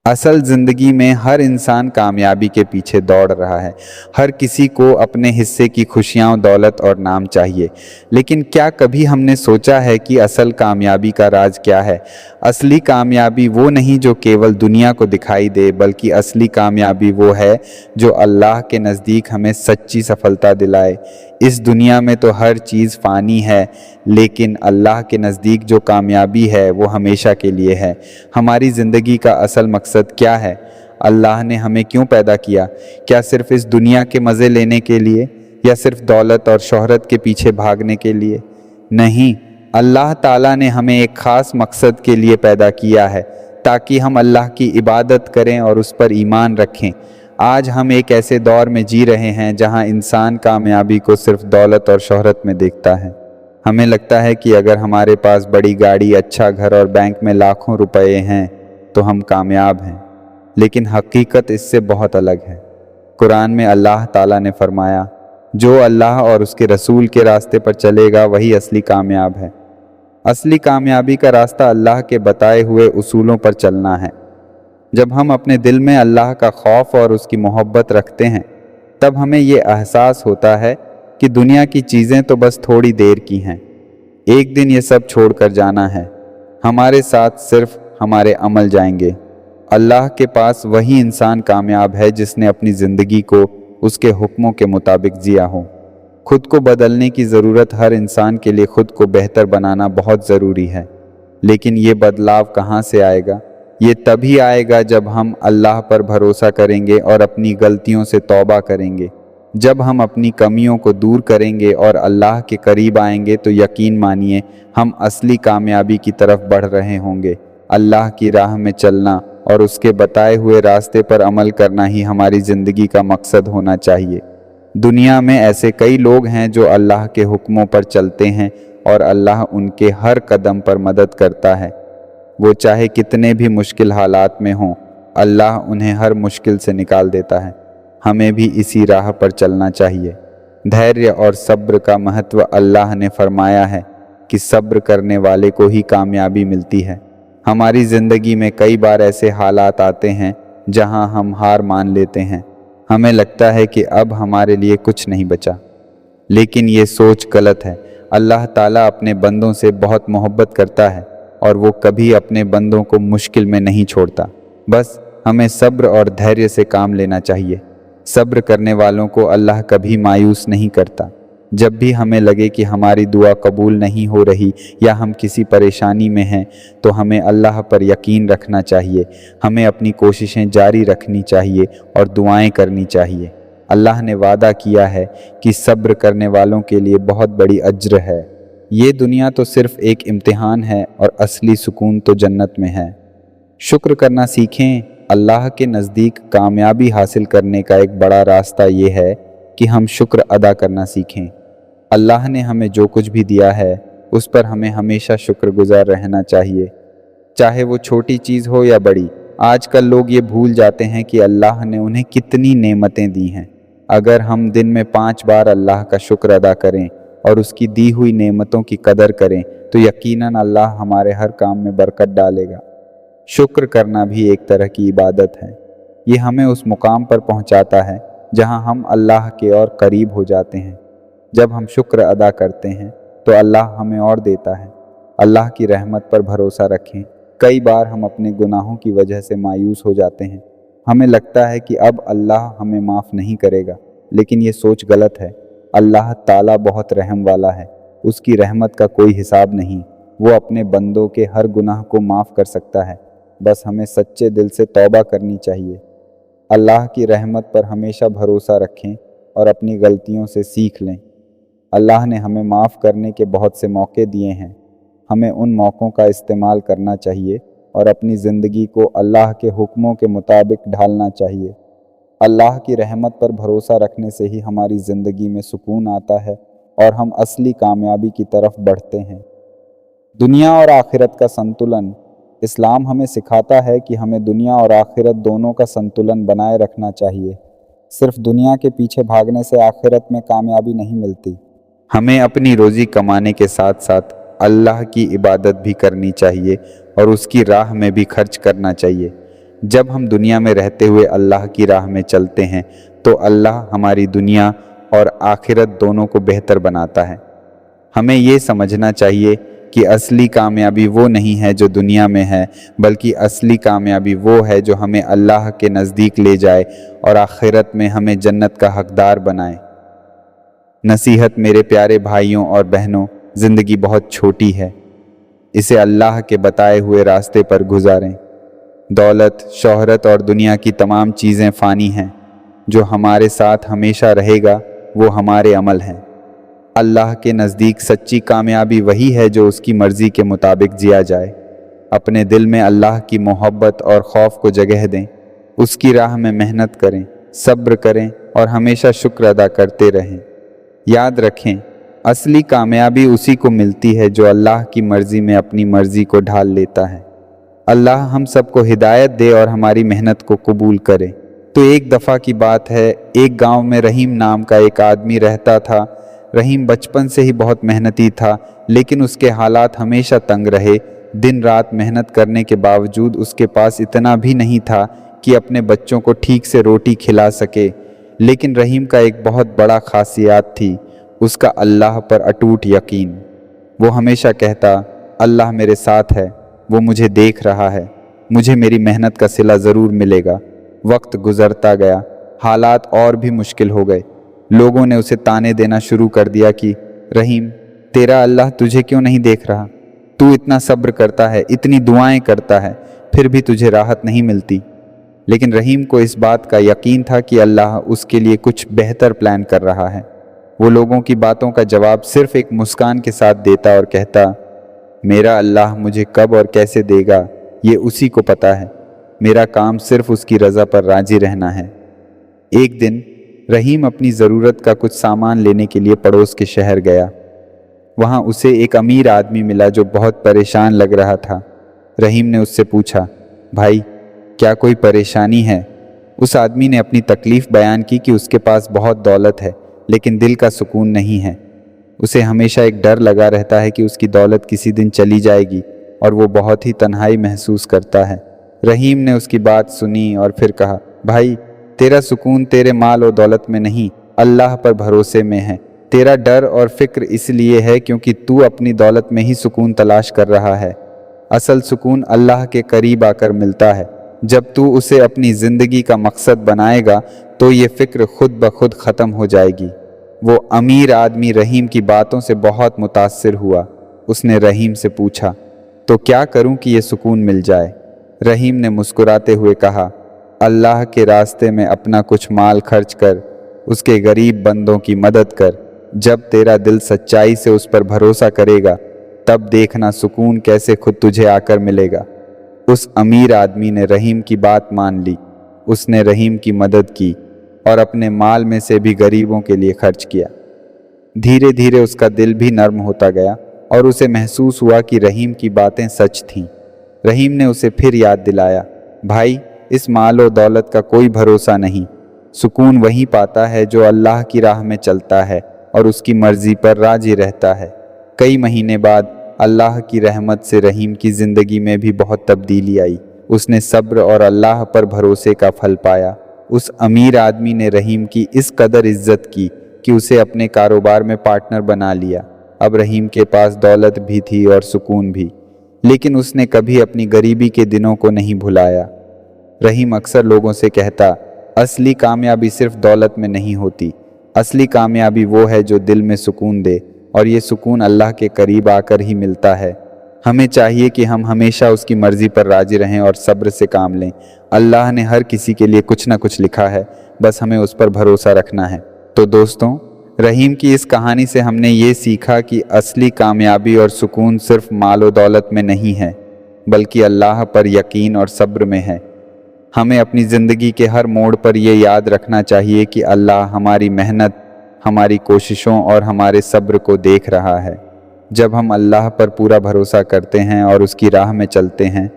اصل زندگی میں ہر انسان کامیابی کے پیچھے دوڑ رہا ہے۔ ہر کسی کو اپنے حصے کی خوشیاں، دولت اور نام چاہیے، لیکن کیا کبھی ہم نے سوچا ہے کہ اصل کامیابی کا راز کیا ہے؟ اصلی کامیابی وہ نہیں جو کیول دنیا کو دکھائی دے، بلکہ اصلی کامیابی وہ ہے جو اللہ کے نزدیک ہمیں سچی سفلتا دلائے۔ اس دنیا میں تو ہر چیز فانی ہے، لیکن اللہ کے نزدیک جو کامیابی ہے وہ ہمیشہ کے لیے ہے۔ ہماری زندگی کا اصل مقصد کیا ہے؟ اللہ نے ہمیں کیوں پیدا کیا؟ کیا صرف اس دنیا کے مزے لینے کے لیے، یا صرف دولت اور شہرت کے پیچھے بھاگنے کے لیے؟ نہیں، اللہ تعالیٰ نے ہمیں ایک خاص مقصد کے لیے پیدا کیا ہے، تاکہ ہم اللہ کی عبادت کریں اور اس پر ایمان رکھیں۔ آج ہم ایک ایسے دور میں جی رہے ہیں جہاں انسان کامیابی کو صرف دولت اور شہرت میں دیکھتا ہے۔ ہمیں لگتا ہے کہ اگر ہمارے پاس بڑی گاڑی، اچھا گھر اور بینک میں لاکھوں روپے ہیں تو ہم کامیاب ہیں، لیکن حقیقت اس سے بہت الگ ہے۔ قرآن میں اللہ تعالیٰ نے فرمایا، جو اللہ اور اس کے رسول کے راستے پر چلے گا وہی اصلی کامیاب ہے۔ اصلی کامیابی کا راستہ اللہ کے بتائے ہوئے اصولوں پر چلنا ہے۔ جب ہم اپنے دل میں اللہ کا خوف اور اس کی محبت رکھتے ہیں، تب ہمیں یہ احساس ہوتا ہے کہ دنیا کی چیزیں تو بس تھوڑی دیر کی ہیں، ایک دن یہ سب چھوڑ کر جانا ہے، ہمارے ساتھ صرف ہمارے عمل جائیں گے۔ اللہ کے پاس وہی انسان کامیاب ہے جس نے اپنی زندگی کو اس کے حکموں کے مطابق جیا ہو۔ خود کو بدلنے کی ضرورت ہر انسان کے لیے خود کو بہتر بنانا بہت ضروری ہے، لیکن یہ بدلاؤ کہاں سے آئے گا؟ یہ تبھی آئے گا جب ہم اللہ پر بھروسہ کریں گے اور اپنی غلطیوں سے توبہ کریں گے۔ جب ہم اپنی کمیوں کو دور کریں گے اور اللہ کے قریب آئیں گے تو یقین مانیے ہم اصلی کامیابی کی طرف بڑھ رہے ہوں گے۔ اللہ کی راہ میں چلنا اور اس کے بتائے ہوئے راستے پر عمل کرنا ہی ہماری زندگی کا مقصد ہونا چاہیے۔ دنیا میں ایسے کئی لوگ ہیں جو اللہ کے حکموں پر چلتے ہیں اور اللہ ان کے ہر قدم پر مدد کرتا ہے۔ وہ چاہے کتنے بھی مشکل حالات میں ہوں، اللہ انہیں ہر مشکل سے نکال دیتا ہے۔ ہمیں بھی اسی راہ پر چلنا چاہیے۔ دھیریہ اور صبر کا مہتو اللہ نے فرمایا ہے کہ صبر کرنے والے کو ہی کامیابی ملتی ہے۔ ہماری زندگی میں کئی بار ایسے حالات آتے ہیں جہاں ہم ہار مان لیتے ہیں۔ ہمیں لگتا ہے کہ اب ہمارے لیے کچھ نہیں بچا، لیکن یہ سوچ غلط ہے۔ اللہ تعالیٰ اپنے بندوں سے بہت محبت کرتا ہے اور وہ کبھی اپنے بندوں کو مشکل میں نہیں چھوڑتا۔ بس ہمیں صبر اور دھیریہ سے کام لینا چاہیے۔ صبر کرنے والوں کو اللہ کبھی مایوس نہیں کرتا۔ جب بھی ہمیں لگے کہ ہماری دعا قبول نہیں ہو رہی یا ہم کسی پریشانی میں ہیں تو ہمیں اللہ پر یقین رکھنا چاہیے۔ ہمیں اپنی کوششیں جاری رکھنی چاہیے اور دعائیں کرنی چاہیے۔ اللہ نے وعدہ کیا ہے کہ صبر کرنے والوں کے لیے بہت بڑی اجر ہے۔ یہ دنیا تو صرف ایک امتحان ہے اور اصلی سکون تو جنت میں ہے۔ شکر کرنا سیکھیں۔ اللہ کے نزدیک کامیابی حاصل کرنے کا ایک بڑا راستہ یہ ہے کہ ہم شکر ادا کرنا سیکھیں۔ اللہ نے ہمیں جو کچھ بھی دیا ہے اس پر ہمیں ہمیشہ شکر گزار رہنا چاہیے، چاہے وہ چھوٹی چیز ہو یا بڑی۔ آج کل لوگ یہ بھول جاتے ہیں کہ اللہ نے انہیں کتنی نعمتیں دی ہیں۔ اگر ہم دن میں 5 بار اللہ کا شکر ادا کریں اور اس کی دی ہوئی نعمتوں کی قدر کریں تو یقیناً اللہ ہمارے ہر کام میں برکت ڈالے گا۔ شکر کرنا بھی ایک طرح کی عبادت ہے۔ یہ ہمیں اس مقام پر پہنچاتا ہے جہاں ہم اللہ کے اور قریب ہو جاتے ہیں۔ جب ہم شکر ادا کرتے ہیں تو اللہ ہمیں اور دیتا ہے۔ اللہ کی رحمت پر بھروسہ رکھیں۔ کئی بار ہم اپنے گناہوں کی وجہ سے مایوس ہو جاتے ہیں۔ ہمیں لگتا ہے کہ اب اللہ ہمیں معاف نہیں کرے گا، لیکن یہ سوچ غلط ہے۔ اللہ تعالیٰ بہت رحم والا ہے، اس کی رحمت کا کوئی حساب نہیں۔ وہ اپنے بندوں کے ہر گناہ کو معاف کر سکتا ہے، بس ہمیں سچے دل سے توبہ کرنی چاہیے۔ اللہ کی رحمت پر ہمیشہ بھروسہ رکھیں اور اپنی غلطیوں سے سیکھ لیں۔ اللہ نے ہمیں معاف کرنے کے بہت سے موقع دیے ہیں۔ ہمیں ان موقعوں کا استعمال کرنا چاہیے اور اپنی زندگی کو اللہ کے حکموں کے مطابق ڈھالنا چاہیے۔ اللہ کی رحمت پر بھروسہ رکھنے سے ہی ہماری زندگی میں سکون آتا ہے اور ہم اصلی کامیابی کی طرف بڑھتے ہیں۔ دنیا اور آخرت کا سنتلن۔ اسلام ہمیں سکھاتا ہے کہ ہمیں دنیا اور آخرت دونوں کا سنتلن بنائے رکھنا چاہیے۔ صرف دنیا کے پیچھے بھاگنے سے آخرت میں کامیابی نہیں ملتی۔ ہمیں اپنی روزی کمانے کے ساتھ ساتھ اللہ کی عبادت بھی کرنی چاہیے اور اس کی راہ میں بھی خرچ کرنا چاہیے۔ جب ہم دنیا میں رہتے ہوئے اللہ کی راہ میں چلتے ہیں تو اللہ ہماری دنیا اور آخرت دونوں کو بہتر بناتا ہے۔ ہمیں یہ سمجھنا چاہیے کہ اصلی کامیابی وہ نہیں ہے جو دنیا میں ہے، بلکہ اصلی کامیابی وہ ہے جو ہمیں اللہ کے نزدیک لے جائے اور آخرت میں ہمیں جنت کا حقدار بنائے۔ نصیحت میرے پیارے بھائیوں اور بہنوں، زندگی بہت چھوٹی ہے، اسے اللہ کے بتائے ہوئے راستے پر گزاریں۔ دولت، شہرت اور دنیا کی تمام چیزیں فانی ہیں، جو ہمارے ساتھ ہمیشہ رہے گا وہ ہمارے عمل ہیں۔ اللہ کے نزدیک سچی کامیابی وہی ہے جو اس کی مرضی کے مطابق جیا جائے۔ اپنے دل میں اللہ کی محبت اور خوف کو جگہ دیں، اس کی راہ میں محنت کریں، صبر کریں اور ہمیشہ شکر ادا کرتے رہیں۔ یاد رکھیں، اصلی کامیابی اسی کو ملتی ہے جو اللہ کی مرضی میں اپنی مرضی کو ڈھال لیتا ہے۔ اللہ ہم سب کو ہدایت دے اور ہماری محنت کو قبول کرے۔ تو ایک دفعہ کی بات ہے، ایک گاؤں میں رحیم نام کا ایک آدمی رہتا تھا۔ رحیم بچپن سے ہی بہت محنتی تھا، لیکن اس کے حالات ہمیشہ تنگ رہے۔ دن رات محنت کرنے کے باوجود اس کے پاس اتنا بھی نہیں تھا کہ اپنے بچوں کو ٹھیک سے روٹی کھلا سکے۔ لیکن رحیم کا ایک بہت بڑا خاصیت تھی، اس کا اللہ پر اٹوٹ یقین۔ وہ ہمیشہ کہتا، اللہ میرے ساتھ ہے، وہ مجھے دیکھ رہا ہے، مجھے میری محنت کا صلہ ضرور ملے گا۔ وقت گزرتا گیا، حالات اور بھی مشکل ہو گئے۔ لوگوں نے اسے تانے دینا شروع کر دیا کہ رحیم، تیرا اللہ تجھے کیوں نہیں دیکھ رہا؟ تو اتنا صبر کرتا ہے، اتنی دعائیں کرتا ہے، پھر بھی تجھے راحت نہیں ملتی۔ لیکن رحیم کو اس بات کا یقین تھا کہ اللہ اس کے لیے کچھ بہتر پلان کر رہا ہے۔ وہ لوگوں کی باتوں کا جواب صرف ایک مسکان کے ساتھ دیتا اور کہتا، میرا اللہ مجھے کب اور کیسے دے گا یہ اسی کو پتہ ہے، میرا کام صرف اس کی رضا پر راضی رہنا ہے۔ ایک دن رحیم اپنی ضرورت کا کچھ سامان لینے کے لیے پڑوس کے شہر گیا۔ وہاں اسے ایک امیر آدمی ملا جو بہت پریشان لگ رہا تھا۔ رحیم نے اس سے پوچھا، بھائی کیا کوئی پریشانی ہے؟ اس آدمی نے اپنی تکلیف بیان کی کہ اس کے پاس بہت دولت ہے لیکن دل کا سکون نہیں ہے۔ اسے ہمیشہ ایک ڈر لگا رہتا ہے کہ اس کی دولت کسی دن چلی جائے گی اور وہ بہت ہی تنہائی محسوس کرتا ہے۔ رحیم نے اس کی بات سنی اور پھر کہا، بھائی تیرا سکون تیرے مال و دولت میں نہیں، اللہ پر بھروسے میں ہے۔ تیرا ڈر اور فکر اس لیے ہے کیونکہ تو اپنی دولت میں ہی سکون تلاش کر رہا ہے۔ اصل سکون اللہ کے قریب آ کر ملتا ہے۔ جب تو اسے اپنی زندگی کا مقصد بنائے گا تو یہ فکر خود بخود ختم ہو جائے گی۔ وہ امیر آدمی رحیم کی باتوں سے بہت متاثر ہوا۔ اس نے رحیم سے پوچھا، تو کیا کروں کہ یہ سکون مل جائے؟ رحیم نے مسکراتے ہوئے کہا، اللہ کے راستے میں اپنا کچھ مال خرچ کر، اس کے غریب بندوں کی مدد کر۔ جب تیرا دل سچائی سے اس پر بھروسہ کرے گا تب دیکھنا سکون کیسے خود تجھے آ کر ملے گا۔ اس امیر آدمی نے رحیم کی بات مان لی۔ اس نے رحیم کی مدد کی اور اپنے مال میں سے بھی غریبوں کے لیے خرچ کیا۔ دھیرے دھیرے اس کا دل بھی نرم ہوتا گیا اور اسے محسوس ہوا کہ رحیم کی باتیں سچ تھیں۔ رحیم نے اسے پھر یاد دلایا، بھائی اس مال و دولت کا کوئی بھروسہ نہیں، سکون وہی پاتا ہے جو اللہ کی راہ میں چلتا ہے اور اس کی مرضی پر راضی رہتا ہے۔ کئی مہینے بعد اللہ کی رحمت سے رحیم کی زندگی میں بھی بہت تبدیلی آئی۔ اس نے صبر اور اللہ پر بھروسے کا پھل پایا۔ اس امیر آدمی نے رحیم کی اس قدر عزت کی کہ اسے اپنے کاروبار میں پارٹنر بنا لیا۔ اب رحیم کے پاس دولت بھی تھی اور سکون بھی، لیکن اس نے کبھی اپنی غریبی کے دنوں کو نہیں بھلایا۔ رحیم اکثر لوگوں سے کہتا، اصلی کامیابی صرف دولت میں نہیں ہوتی، اصلی کامیابی وہ ہے جو دل میں سکون دے، اور یہ سکون اللہ کے قریب آ کر ہی ملتا ہے۔ ہمیں چاہیے کہ ہم ہمیشہ اس کی مرضی پر راضی رہیں اور صبر سے کام لیں۔ اللہ نے ہر کسی کے لیے کچھ نہ کچھ لکھا ہے، بس ہمیں اس پر بھروسہ رکھنا ہے۔ تو دوستوں، رحیم کی اس کہانی سے ہم نے یہ سیکھا کہ اصلی کامیابی اور سکون صرف مال و دولت میں نہیں ہے، بلکہ اللہ پر یقین اور صبر میں ہے۔ ہمیں اپنی زندگی کے ہر موڑ پر یہ یاد رکھنا چاہیے کہ اللہ ہماری محنت، ہماری کوششوں اور ہمارے صبر کو دیکھ رہا ہے۔ جب ہم اللہ پر پورا بھروسہ کرتے ہیں اور اس کی راہ میں چلتے ہیں،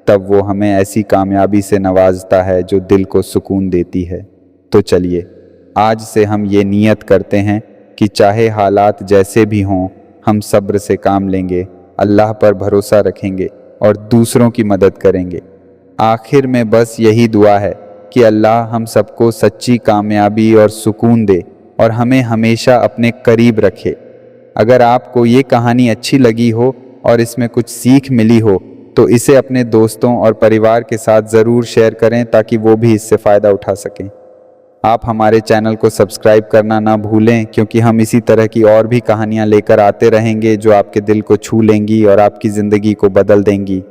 تب وہ ہمیں ایسی کامیابی سے نوازتا ہے جو دل کو سکون دیتی ہے۔ تو چلیے، آج سے ہم یہ نیت کرتے ہیں کہ چاہے حالات جیسے بھی ہوں، ہم صبر سے کام لیں گے، اللہ پر بھروسہ رکھیں گے اور دوسروں کی مدد کریں گے۔ آخر میں بس یہی دعا ہے کہ اللہ ہم سب کو سچی کامیابی اور سکون دے اور ہمیں ہمیشہ اپنے قریب رکھے۔ اگر آپ کو یہ کہانی اچھی لگی ہو اور اس میں کچھ سیکھ ملی ہو تو اسے اپنے دوستوں اور پریوار کے ساتھ ضرور شیئر کریں تاکہ وہ بھی اس سے فائدہ اٹھا سکیں۔ آپ ہمارے چینل کو سبسکرائب کرنا نہ بھولیں، کیونکہ ہم اسی طرح کی اور بھی کہانیاں لے کر آتے رہیں گے جو آپ کے دل کو چھو لیں گی اور آپ کی زندگی کو بدل دیں گی۔